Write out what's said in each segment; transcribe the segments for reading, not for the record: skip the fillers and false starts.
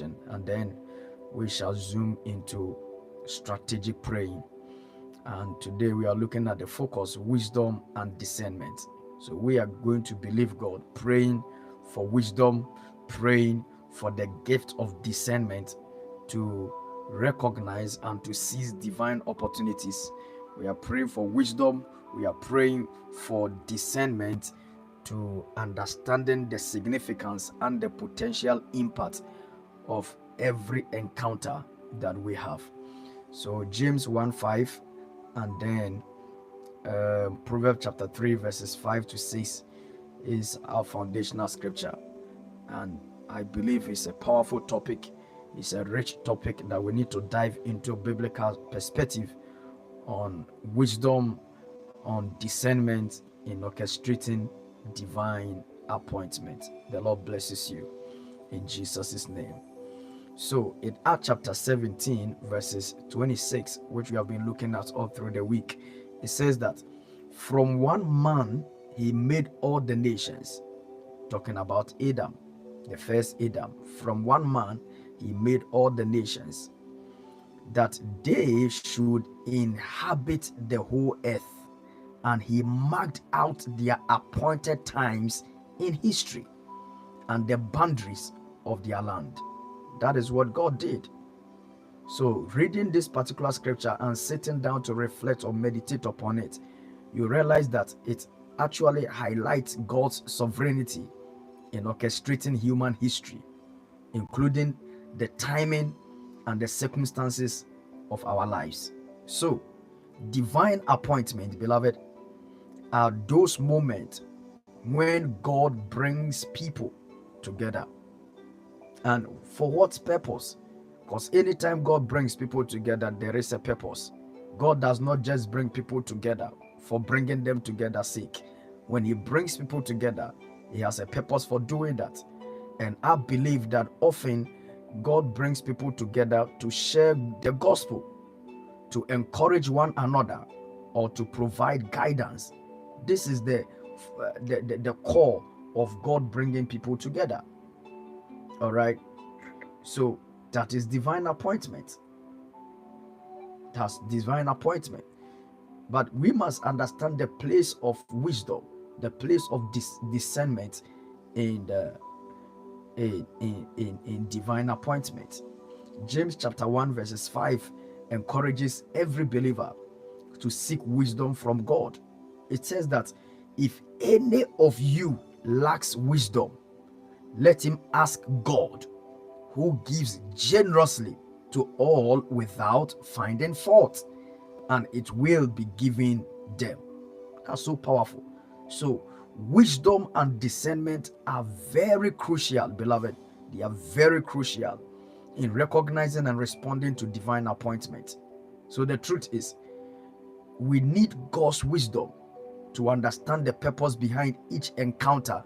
and then we shall zoom into strategic praying. And today we are looking at the focus, wisdom and discernment. So we are going to believe God, praying for wisdom, praying for the gift of discernment to recognize and to seize divine opportunities. We are praying for wisdom, we are praying for discernment to understanding the significance and the potential impact of every encounter that we have. So James 1:5 and then Proverbs chapter 3 verses 5 to 6 is our foundational scripture, and I believe it's a powerful topic. It's a rich topic that we need to dive into biblical perspective on wisdom, on discernment in orchestrating divine appointment. The Lord blesses you in Jesus' name. So in Acts chapter 17 verses 26, which we have been looking at all through the week, it says that from one man he made all the nations, talking about Adam, the first Adam. From one man he made all the nations, that they should inhabit the whole earth, and he marked out their appointed times in history and the boundaries of their land. That is what God did. So reading this particular scripture and sitting down to reflect or meditate upon it, you realize that it actually highlights God's sovereignty in orchestrating human history, including the timing and the circumstances of our lives. So divine appointment, beloved, are those moments when God brings people together. And for what purpose? Because anytime God brings people together, there is a purpose. God does not just bring people together for bringing them together sake. When he brings people together, he has a purpose for doing that. And I believe that often God brings people together to share the gospel, to encourage one another, or to provide guidance. This is the core of God bringing people together. All right. So that is divine appointment. That's divine appointment. But we must understand the place of wisdom, the place of discernment in divine appointment. James chapter 1 verses 5 encourages every believer to seek wisdom from God. It says that if any of you lacks wisdom, let him ask God, who gives generously to all without finding fault, and it will be given them. That's so powerful. So wisdom and discernment are very crucial, beloved. They are very crucial in recognizing and responding to divine appointment. So the truth is, we need God's wisdom to understand the purpose behind each encounter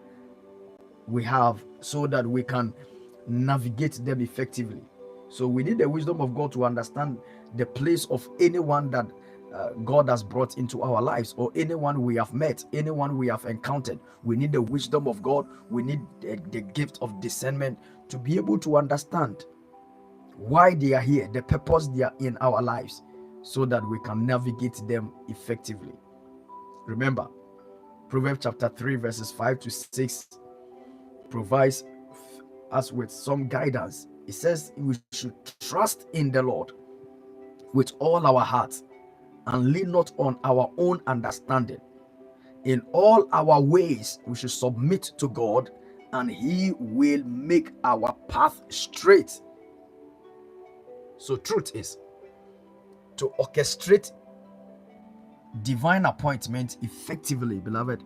we have, so that we can navigate them effectively. So we need the wisdom of God to understand the place of anyone that God has brought into our lives, or anyone we have met, anyone we have encountered. We need the wisdom of God. We need the gift of discernment to be able to understand why they are here, the purpose they are in our lives, so that we can navigate them effectively. Remember, Proverbs chapter 3 verses 5 to 6 provides us with some guidance. It says we should trust in the Lord with all our hearts and lean not on our own understanding. In all our ways we should submit to God, and he will make our path straight. So truth is, to orchestrate divine appointment effectively, beloved,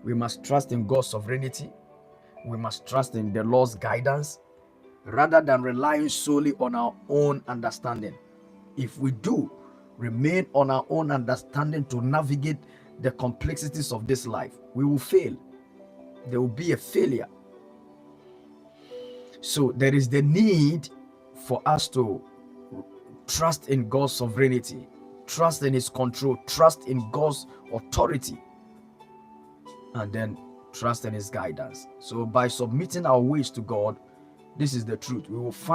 we must trust in God's sovereignty. We must trust in the Lord's guidance rather than relying solely on our own understanding. If we do remain on our own understanding to navigate the complexities of this life, we will fail. There will be a failure. So there is the need for us to trust in God's sovereignty, trust in his control, trust in God's authority, and then trust in his guidance. So by submitting our ways to God, This is the truth. We will find